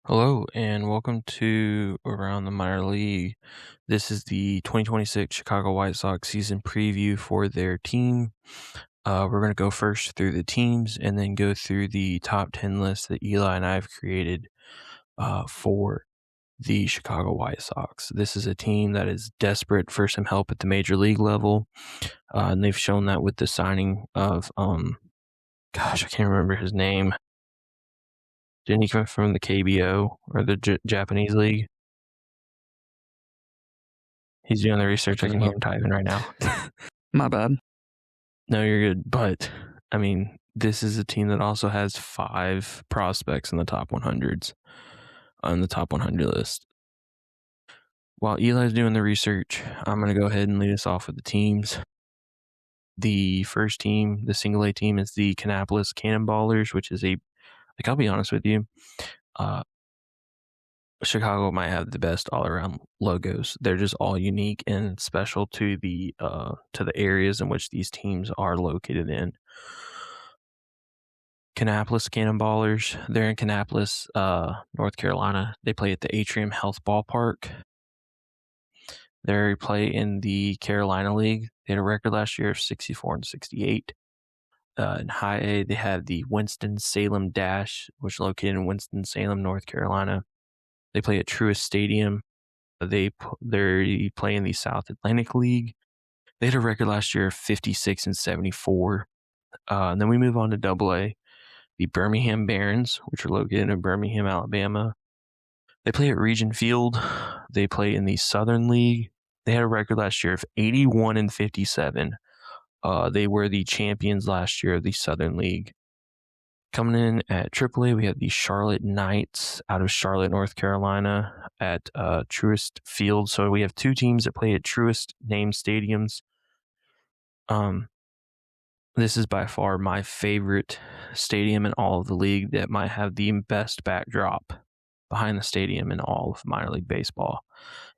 Hello and welcome to Around the Minor League. This is the 2026 Chicago White Sox season preview for their team. We're going to go first through the teams and then go through the top 10 list that Eli and I have created for the Chicago White Sox. This is a team that is desperate for some help at the major league level, and they've shown that with the signing of, I can't remember his name. Didn't he come from the KBO or the Japanese league? He's doing the research. I can hear him typing right now. My bad. No, you're good. But, I mean, this is a team that also has 5 prospects in the top 100s on the top 100 list. While Eli's doing the research, I'm going to go ahead and lead us off with the teams. The first team, the single A team, is the Kannapolis Cannonballers, which is I'll be honest with you, Chicago might have the best all-around logos. They're just all unique and special to the areas in which these teams are located in. Kannapolis Cannonballers, they're in Kannapolis, North Carolina. They play at the Atrium Health Ballpark. They play in the Carolina League. They had a record last year of 64-68. In High A, they have the Winston-Salem Dash, which is located in Winston-Salem, North Carolina. They play at Truist Stadium. They play in the South Atlantic League. They had a record last year of 56-74. And then we move on to Double A. The Birmingham Barons, which are located in Birmingham, Alabama. They play at Region Field. They play in the Southern League. They had a record last year of 81-57. They were the champions last year of the Southern League. Coming in at AAA, we have the Charlotte Knights out of Charlotte, North Carolina at Truist Field. So we have 2 teams that play at Truist named stadiums. This is by far my favorite stadium in all of the league that might have the best backdrop behind the stadium in all of minor league baseball.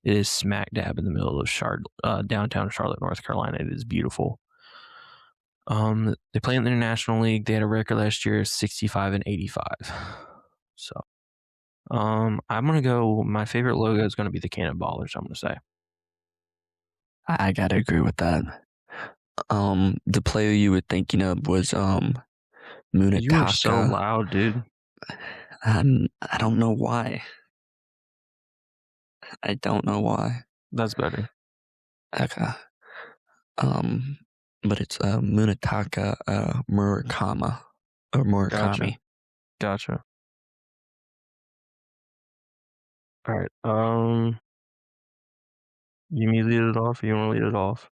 It is smack dab in the middle of downtown Charlotte, North Carolina. It is beautiful. They play in the International League. They had a record last year of 65-85. So, I'm going to go, my favorite logo is going to be the Cannonballers, I'm going to say. I gotta agree with that. The player you were thinking of was Munetaka. You are so loud, dude. I don't know why. I don't know why. That's better. Okay. But it's Munetaka Murakami. Gotcha. All right. You me lead it off, or you want to lead it off?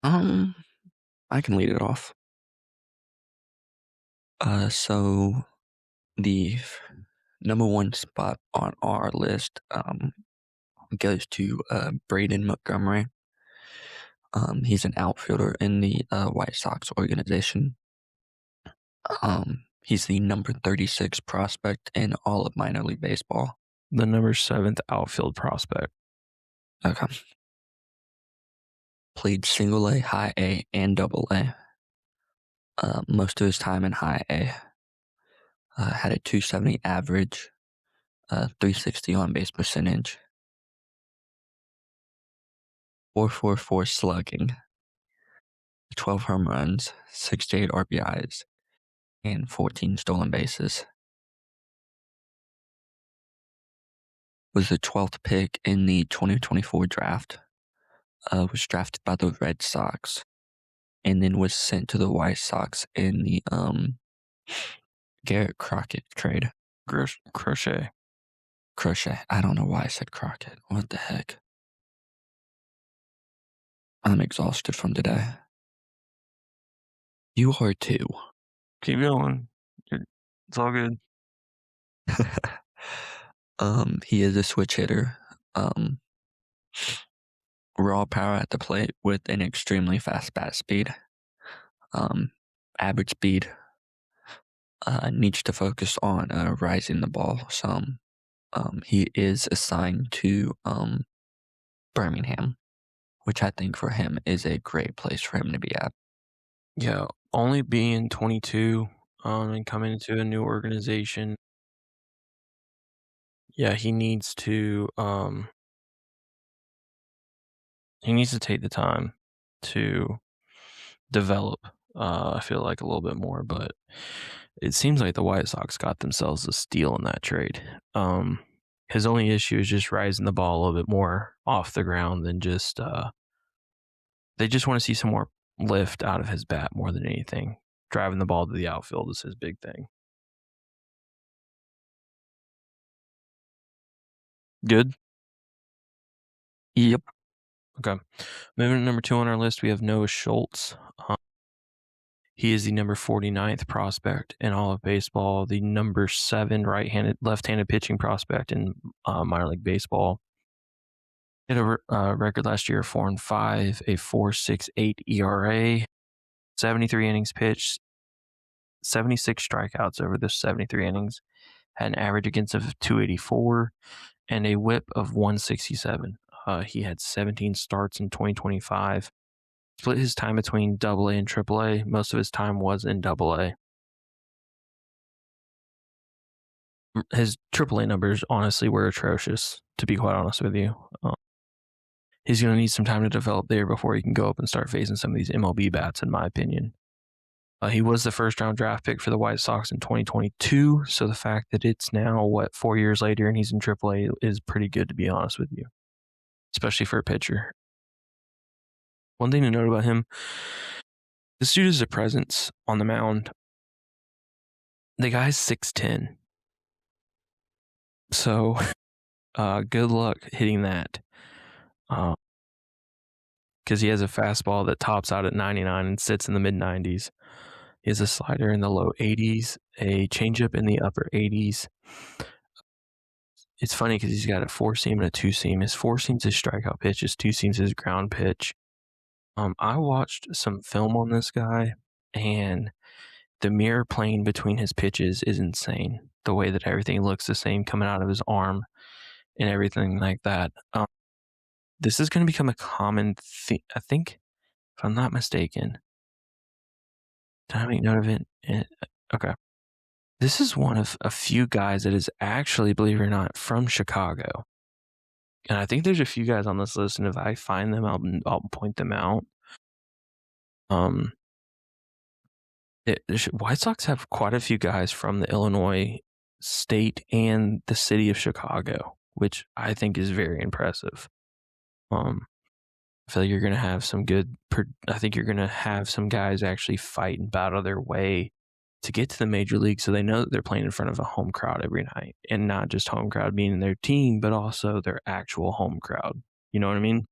I can lead it off. So the number 1 spot on our list goes to Braden Montgomery. He's an outfielder in the White Sox organization. He's the number 36 prospect in all of minor league baseball. The number 7th outfield prospect. Okay. Played single A, high A, and double A. Most of his time in high A. Had a 270 average, 360 on base percentage, 4.44 slugging, 12 home runs, 68 RBIs, and 14 stolen bases. Was the 12th pick in the 2024 draft. Was drafted by the Red Sox, and then was sent to the White Sox in the Garrett Crockett trade. Crochet. I don't know why I said Crockett. What the heck? I'm exhausted from today. You are too. Keep going. It's all good. He is a switch hitter. Raw power at the plate with an extremely fast bat speed. Average speed. Needs to focus on rising the ball some. He is assigned to Birmingham, which I think for him is a great place for him to be at. Yeah, only being 22 and coming into a new organization, Yeah, he needs to take the time to develop. I feel like a little bit more, but it seems like the White Sox got themselves a steal in that trade. His only issue is just rising the ball a little bit more off the ground than just they just want to see some more lift out of his bat more than anything. Driving the ball to the outfield is his big thing. Good. Yep. Okay. Moving to number 2 on our list, we have Noah Schultz. He is the number 49th prospect in all of baseball, the number 7 left-handed pitching prospect in minor league baseball. He had a record last year of 4-5, a 4.68 ERA, 73 innings pitched, 76 strikeouts over the 73 innings, had an average against of 284, and a WHIP of 167. He had 17 starts in 2025. Split his time between AA and AAA. Most of his time was in AA. His AAA numbers honestly were atrocious, to be quite honest with you. He's going to need some time to develop there before he can go up and start facing some of these MLB bats, in my opinion. He was the first-round draft pick for the White Sox in 2022, so the fact that it's now, 4 years later and he's in AAA is pretty good, to be honest with you, especially for a pitcher. One thing to note about him, this dude is a presence on the mound. The guy's 6'10". So good luck hitting that. Because he has a fastball that tops out at 99 and sits in the mid-90s. He has a slider in the low 80s, a changeup in the upper 80s. It's funny because he's got a 4-seam and a 2-seam. His 4-seam's his strikeout pitch. His 2-seam's his ground pitch. I watched some film on this guy, and the mirror plane between his pitches is insane. The way that everything looks the same coming out of his arm and everything like that. This is going to become a common thing. I think, if I'm not mistaken, did I make note of it? Okay. This is one of a few guys that is actually, believe it or not, from Chicago. And I think there's a few guys on this list, and if I find them, I'll point them out. White Sox have quite a few guys from the Illinois state and the city of Chicago, which I think is very impressive. I feel like you're going to have some I think you're going to have some guys actually fight and battle their way to get to the major league, so they know that they're playing in front of a home crowd every night, and not just home crowd meaning their team, but also their actual home crowd. You know what I mean?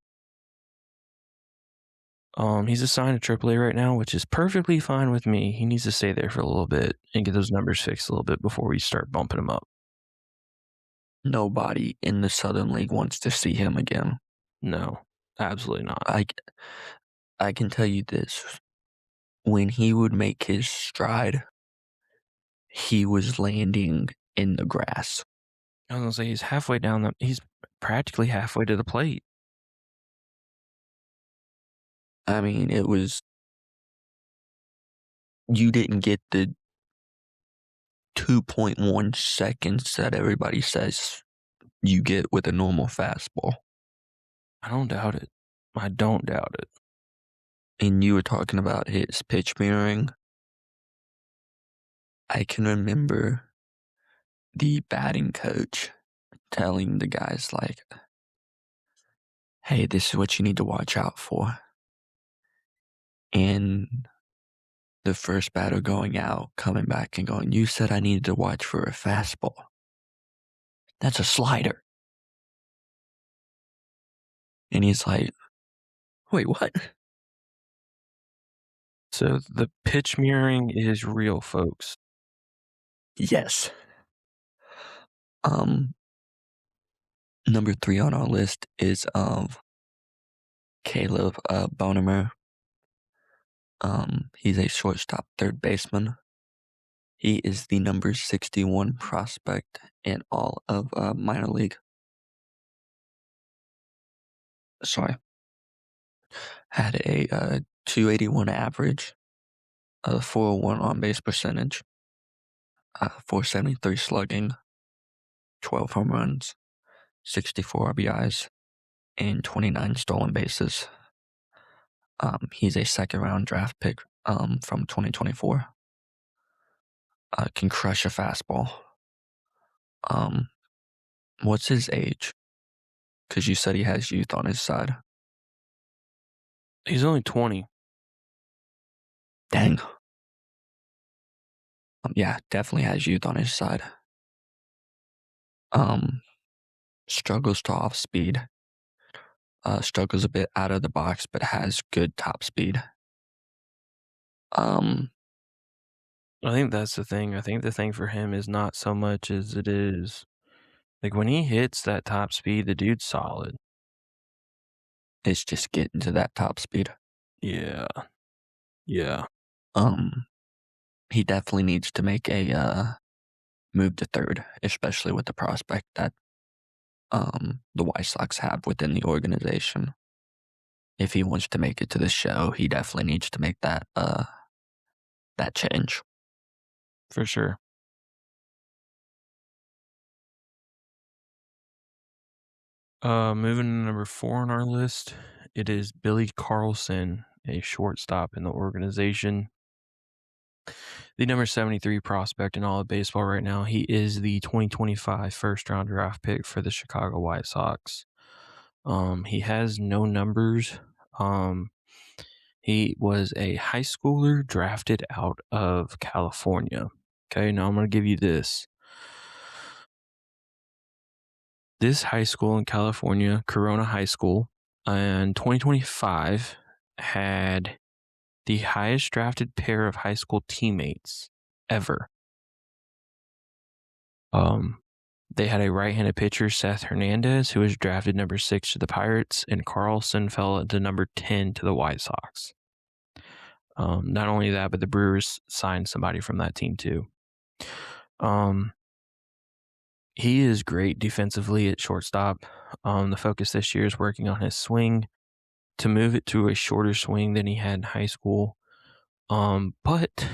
He's assigned to AAA right now, which is perfectly fine with me. He needs to stay there for a little bit and get those numbers fixed a little bit before we start bumping him up. Nobody in the Southern League wants to see him again. No, absolutely not. I can tell you this. When he would make his stride, he was landing in the grass. I was going to say, he's practically halfway to the plate. I mean, you didn't get the 2.1 seconds that everybody says you get with a normal fastball. I don't doubt it. I don't doubt it. And you were talking about his pitch mirroring. I can remember the batting coach telling the guys, like, hey, this is what you need to watch out for. And the first batter going out, coming back and going, you said I needed to watch for a fastball. That's a slider. And he's like, wait, what? So the pitch mirroring is real, folks. Yes. Number 3 on our list is Caleb Bonemer. He's a shortstop third baseman. He is the number 61 prospect in all of minor league. Sorry. Had a 281 average, a 401 on base percentage, 473 slugging, 12 home runs, 64 RBIs, and 29 stolen bases. He's a second-round draft pick from 2024. Can crush a fastball. What's his age? Because you said he has youth on his side. He's only 20. Dang. Yeah, definitely has youth on his side. Struggles to off speed. Struggles a bit out of the box, but has good top speed. I think that's the thing. I think the thing for him is not so much as it is like when he hits that top speed, the dude's solid. It's just getting to that top speed. Yeah. Yeah. He definitely needs to make a move to third, especially with the prospect that the White Sox have within the organization. If he wants to make it to the show, he definitely needs to make that change. For sure. Moving to number 4 on our list, it is Billy Carlson, a shortstop in the organization. The number 73 prospect in all of baseball right now. He is the 2025 first-round draft pick for the Chicago White Sox. He has no numbers. He was a high schooler drafted out of California. Okay, now I'm going to give you this. This high school in California, Corona High School, in 2025 had the highest drafted pair of high school teammates ever. They had a right-handed pitcher, Seth Hernandez, who was drafted number 6 to the Pirates, and Carlson fell into number 10 to the White Sox. Not only that, but the Brewers signed somebody from that team too. He is great defensively at shortstop. The focus this year is working on his swing to move it to a shorter swing than he had in high school. But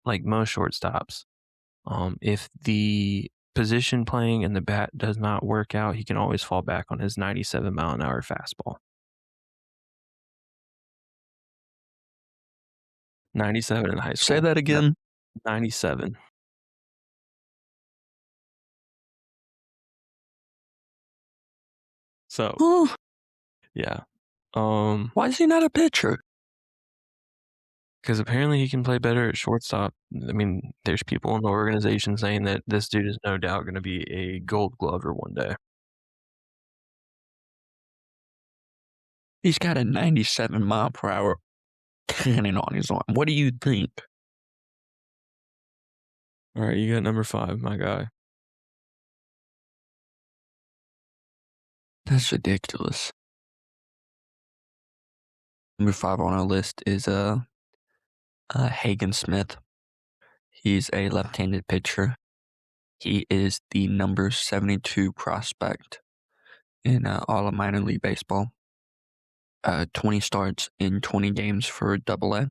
like most shortstops, if the position playing and the bat does not work out, he can always fall back on his 97-mile-an-hour fastball. 97 in high school. Say that again. 97. So, yeah. Why is he not a pitcher? Because apparently he can play better at shortstop. I mean, there's people in the organization saying that this dude is no doubt going to be a Gold Glover one day. He's got a 97-mile-per-hour cannon on his arm. What do you think? All right, you got number 5, my guy. That's ridiculous. Number 5 on our list is Hagen Smith. He's a left-handed pitcher. He is the number 72 prospect in all of minor league baseball. 20 starts in 20 games for Double-A.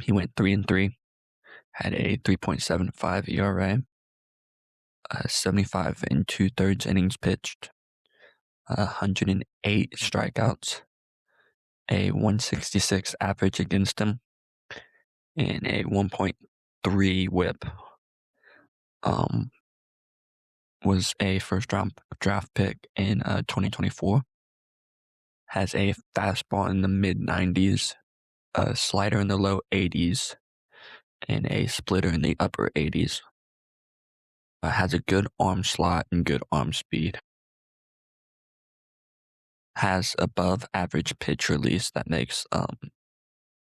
He went 3-3, had a 3.75 ERA, 75 and 2/3 innings pitched, 108 strikeouts, a 166 average against him, and a 1.3 whip. Was a first-round draft pick in 2024. Has a fastball in the mid-90s, a slider in the low 80s, and a splitter in the upper 80s. Has a good arm slot and good arm speed. Has above average pitch release that makes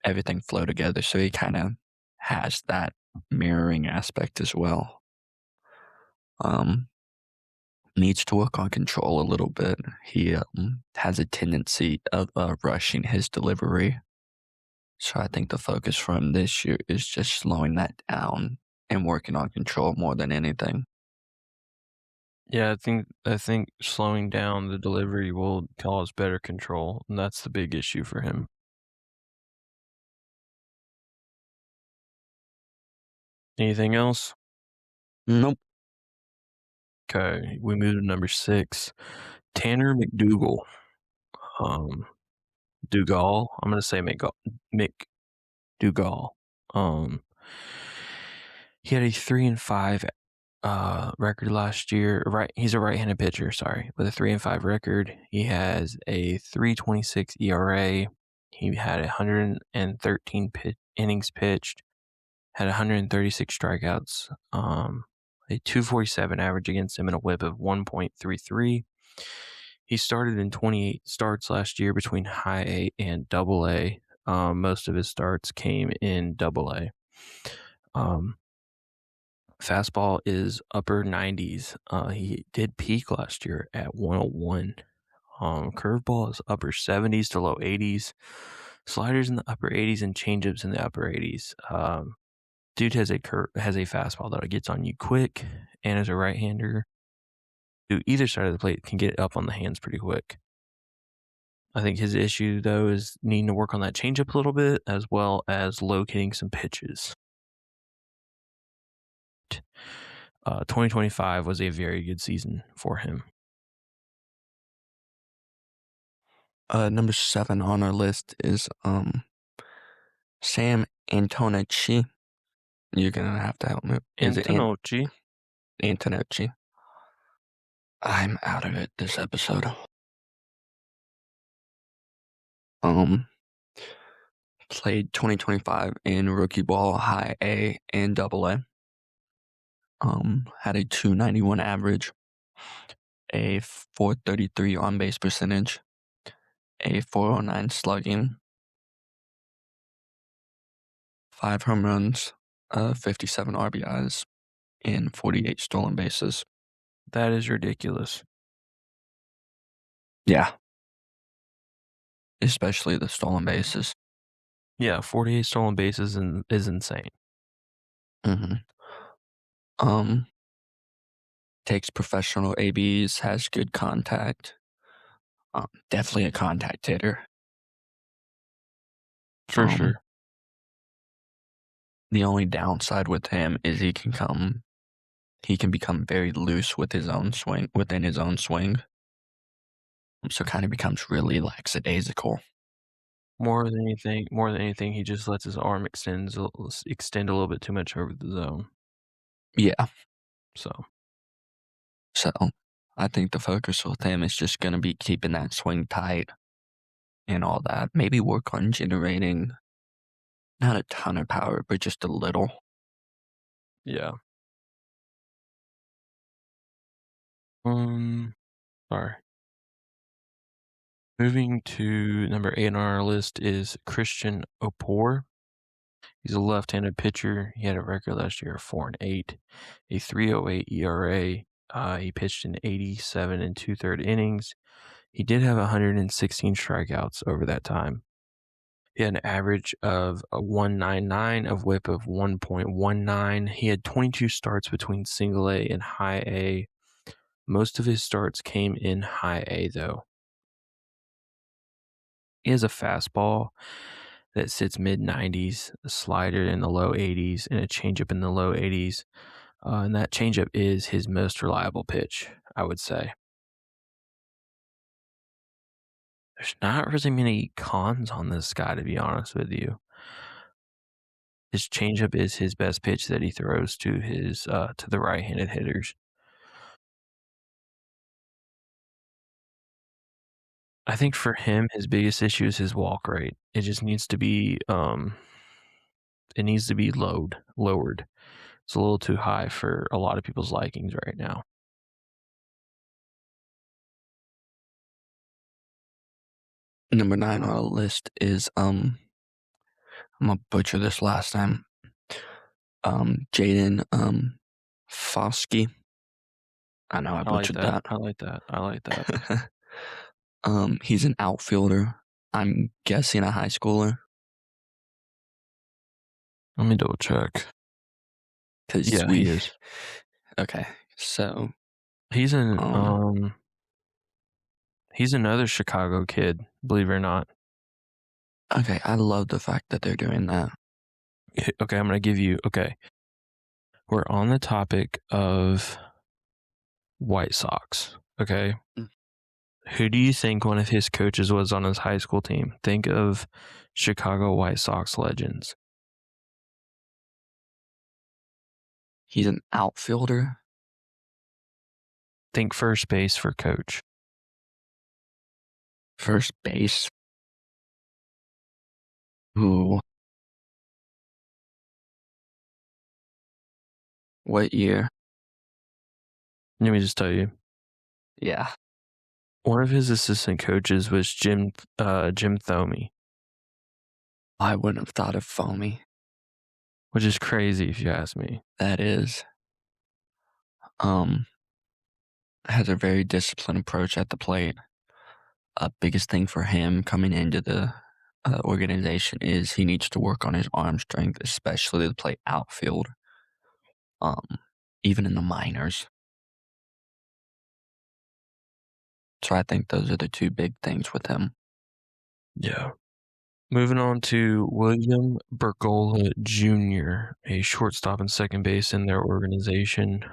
everything flow together. So he kind of has that mirroring aspect as well. Needs to work on control a little bit. He has a tendency of rushing his delivery. So I think the focus for him this year is just slowing that down and working on control more than anything. Yeah, I think slowing down the delivery will cause better control, and that's the big issue for him. Anything else? Nope. Okay, we move to number 6. Tanner McDougal. Um, Dugal. I'm gonna say McDougal. Um, he had a 3-5 record last year. Right, he's a right-handed pitcher. Sorry, with a 3-5 record. He has a 3.26 ERA. He had 113 innings pitched. Had 136 strikeouts. A 247 average against him and a WHIP of 1.33. He started in 28 starts last year between high A and double A. Most of his starts came in double A. Fastball is upper 90s. He did peak last year at 101. Curveball is upper 70s to low 80s. Sliders in the upper 80s and changeups in the upper 80s. Dude has a fastball that gets on you quick, and as a right-hander, to either side of the plate can get up on the hands pretty quick. I think his issue, though, is needing to work on that changeup a little bit, as well as locating some pitches. 2025 was a very good season for him. Number 7 on our list is Sam Antonacci. You're gonna have to help me. Is it Antonacci? Antonacci. I'm out of it this episode. Played 2025 in rookie ball, high A and double A. Had a 291 average, a 433 on base percentage, a 409 slugging, 5 home runs, 57 RBIs, and 48 stolen bases. That is ridiculous. Yeah. Especially the stolen bases. Yeah, 48 stolen bases is insane. Takes professional ABs, has good contact. Definitely a contact hitter. For sure. The only downside with him is he can become very loose with his own swing, within his own swing. So kind of becomes really lackadaisical. More than anything, he just lets his arm extend a little bit too much over the zone. Yeah. So I think the focus with him is just going to be keeping that swing tight and all that. Maybe work on generating not a ton of power, but just a little. Yeah. Sorry. Moving to number 8 on our list is Christian Opor. He's a left-handed pitcher. He had a record last year of 4-8, a 3.08 ERA. He pitched in 87 and 2/3 innings. He did have 116 strikeouts over that time. He had an average of a 199, a WHIP of 1.19. He had 22 starts between single A and high A. Most of his starts came in high A, though. He has a fastball that sits mid-90s, a slider in the low 80s, and a changeup in the low 80s. And that changeup is his most reliable pitch, I would say. There's not really many cons on this guy, to be honest with you. His changeup is his best pitch that he throws to the right-handed hitters. I think for him, his biggest issue is his walk rate. It just needs to be lowered. It's a little too high for a lot of people's likings right now. Number 9 on our list is I'm gonna butcher this last time. Jaden Foskey. I know I butchered that. I like that. He's an outfielder. I'm guessing a high schooler. Let me double check. Yeah, he is. Okay, so he's he's another Chicago kid, believe it or not. Okay, I love the fact that they're doing that. Okay, I'm gonna give you. Okay, we're on the topic of White Sox. Okay. Mm. Who do you think one of his coaches was on his high school team? Think of Chicago White Sox legends. He's an outfielder. Think first base for coach. First base. Ooh. What year? Let me just tell you. Yeah. One of his assistant coaches was Jim Thome, I wouldn't have thought of Foamy. which is crazy if you ask me. That is. Has a very disciplined approach at the plate. Biggest thing for him coming into the organization is he needs to work on his arm strength, especially to play outfield. Even in the minors. So I think those are the two big things with him. Yeah. Moving on to William Bergolla Jr., a shortstop and second base in their organization.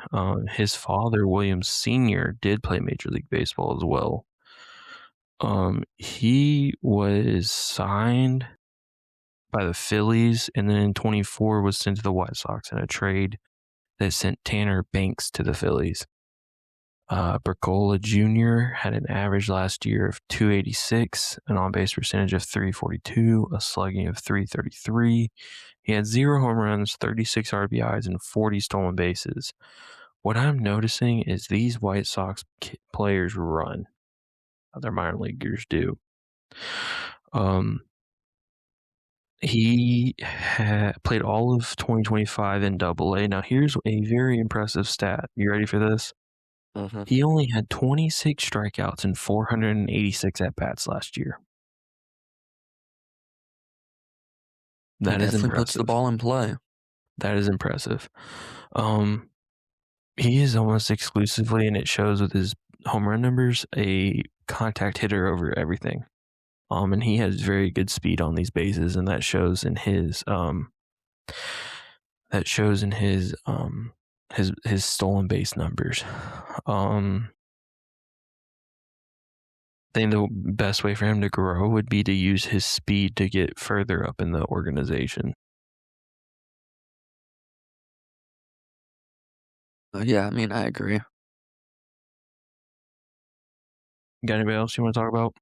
His father, William Sr., did play Major League Baseball as well. He was signed by the Phillies, and then in 24 was sent to the White Sox in a trade that sent Tanner Banks to the Phillies. Bergolla Jr. had an average last year of 286, an on-base percentage of 342, a slugging of 333. He had 0 home runs, 36 RBIs, and 40 stolen bases. What I'm noticing is these White Sox players run. Other minor leaguers do. He played all of 2025 in Double-A. Now, here's a very impressive stat. You ready for this? Mm-hmm. He only had 26 strikeouts and 486 at-bats last year. That is definitely puts impressive. the ball in play. That is impressive. He is almost exclusively, and it shows with his home run numbers, a contact hitter over everything. And he has very good speed on these bases, and that shows in his his stolen base numbers. I think the best way for him to grow would be to use his speed to get further up in the organization. Yeah, I mean, I agree. Got anybody else you want to talk about?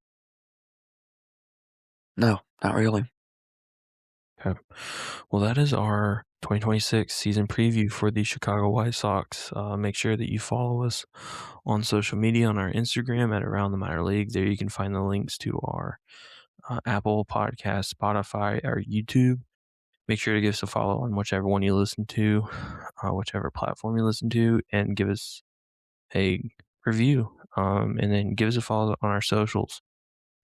No, not really. Okay. Well, that is our 2026 season preview for the Chicago White Sox. Make sure that you follow us on social media on our Instagram at Around the Minor League. There you can find the links to our Apple Podcast, Spotify, our YouTube. Make sure to give us a follow on whichever one you listen to, whichever platform you listen to, and give us a review. And then give us a follow on our socials.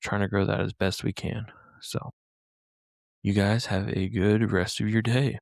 Trying to grow that as best we can. So, you guys have a good rest of your day.